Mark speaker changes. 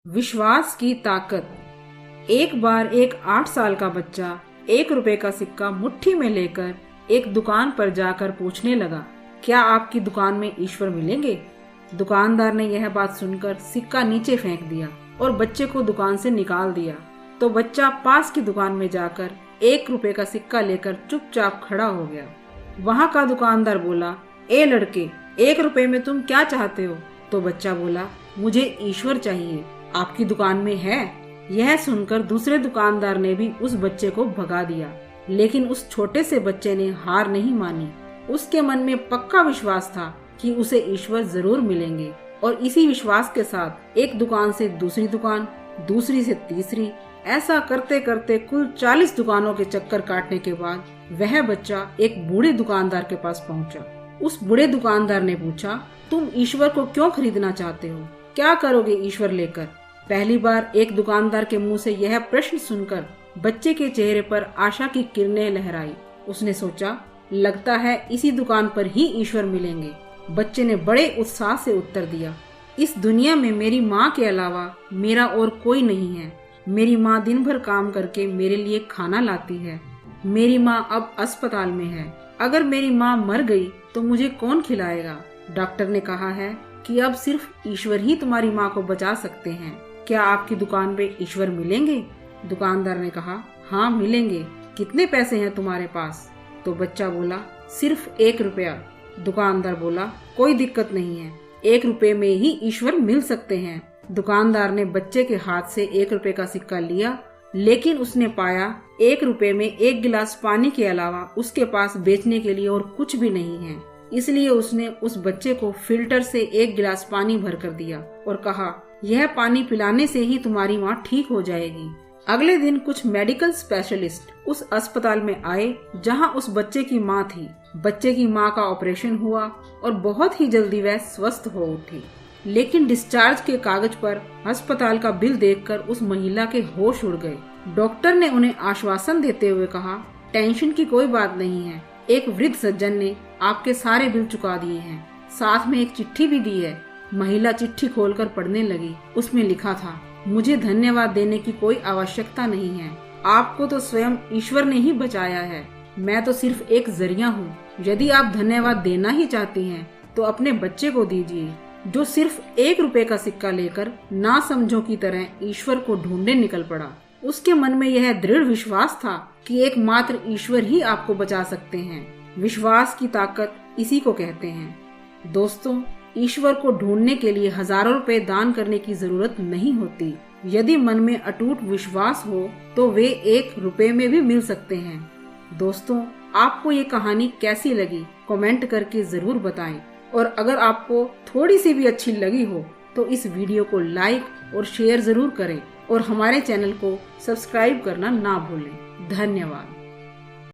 Speaker 1: विश्वास की ताकत। एक बार एक 8 साल का बच्चा 1 रुपए का सिक्का मुट्ठी में लेकर एक दुकान पर जाकर पूछने लगा, क्या आपकी दुकान में ईश्वर मिलेंगे? दुकानदार ने यह बात सुनकर सिक्का नीचे फेंक दिया और बच्चे को दुकान से निकाल दिया। तो बच्चा पास की दुकान में जाकर 1 रुपए का सिक्का लेकर चुपचाप खड़ा हो गया। वहाँ का दुकानदार बोला, ए लड़के, 1 रुपए में तुम क्या चाहते हो? तो बच्चा बोला, मुझे ईश्वर चाहिए, आपकी दुकान में है? यह सुनकर दूसरे दुकानदार ने भी उस बच्चे को भगा दिया, लेकिन उस छोटे से बच्चे ने हार नहीं मानी। उसके मन में पक्का विश्वास था कि उसे ईश्वर जरूर मिलेंगे और इसी विश्वास के साथ एक दुकान से दूसरी दुकान, दूसरी से तीसरी, ऐसा करते करते कुल 40 दुकानों के चक्कर काटने के बाद वह बच्चा एक बूढ़े दुकानदार के पास पहुंचा। उस बूढ़े दुकानदार ने पूछा, तुम ईश्वर को क्यों खरीदना चाहते हो? क्या करोगे ईश्वर लेकर? पहली बार एक दुकानदार के मुंह से यह प्रश्न सुनकर बच्चे के चेहरे पर आशा की किरणें लहराई। उसने सोचा, लगता है इसी दुकान पर ही ईश्वर मिलेंगे। बच्चे ने बड़े उत्साह से उत्तर दिया, इस दुनिया में मेरी माँ के अलावा मेरा और कोई नहीं है। मेरी माँ दिन भर काम करके मेरे लिए खाना लाती है। मेरी माँ अब अस्पताल में है। अगर मेरी माँ मर गई तो मुझे कौन खिलाएगा? डॉक्टर ने कहा है कि अब सिर्फ ईश्वर ही तुम्हारी माँ को बचा सकते हैं। क्या आपकी दुकान पे ईश्वर मिलेंगे? दुकानदार ने कहा, हाँ मिलेंगे। कितने पैसे हैं तुम्हारे पास? तो बच्चा बोला, सिर्फ 1 रुपया। दुकानदार बोला, कोई दिक्कत नहीं है, 1 रुपए में ही ईश्वर मिल सकते हैं। दुकानदार ने बच्चे के हाथ से 1 रुपए का सिक्का लिया, लेकिन उसने पाया 1 रुपए में 1 गिलास पानी के अलावा उसके पास बेचने के लिए और कुछ भी नहीं है। इसलिए उसने उस बच्चे को फिल्टर से 1 गिलास पानी भर कर दिया और कहा, यह पानी पिलाने से ही तुम्हारी माँ ठीक हो जाएगी। अगले दिन कुछ मेडिकल स्पेशलिस्ट उस अस्पताल में आए जहां उस बच्चे की माँ थी। बच्चे की माँ का ऑपरेशन हुआ और बहुत ही जल्दी वह स्वस्थ हो उठी। लेकिन डिस्चार्ज के कागज पर अस्पताल का बिल देखकर उस महिला के होश उड़ गए। डॉक्टर ने उन्हें आश्वासन देते हुए कहा, टेंशन की कोई बात नहीं है, एक वृद्ध सज्जन ने आपके सारे बिल चुका दिए हैं, साथ में एक चिट्ठी भी दी है। महिला चिट्ठी खोलकर पढ़ने लगी। उसमें लिखा था, मुझे धन्यवाद देने की कोई आवश्यकता नहीं है, आपको तो स्वयं ईश्वर ने ही बचाया है, मैं तो सिर्फ एक जरिया हूँ। यदि आप धन्यवाद देना ही चाहती हैं, तो अपने बच्चे को दीजिए, जो सिर्फ 1 रुपए का सिक्का लेकर ना समझो की तरह ईश्वर को ढूंढने निकल पड़ा। उसके मन में यह दृढ़ विश्वास था कि एकमात्र ईश्वर ही आपको बचा सकते हैं। विश्वास की ताकत इसी को कहते हैं। दोस्तों, ईश्वर को ढूंढने के लिए हजारों रुपए दान करने की जरूरत नहीं होती। यदि मन में अटूट विश्वास हो तो वे 1 रुपए में भी मिल सकते हैं। दोस्तों, आपको ये कहानी कैसी लगी कमेंट करके जरूर बताएं, और अगर आपको थोड़ी सी भी अच्छी लगी हो तो इस वीडियो को लाइक और शेयर जरूर करें और हमारे चैनल को सब्सक्राइब करना ना भूलें। धन्यवाद।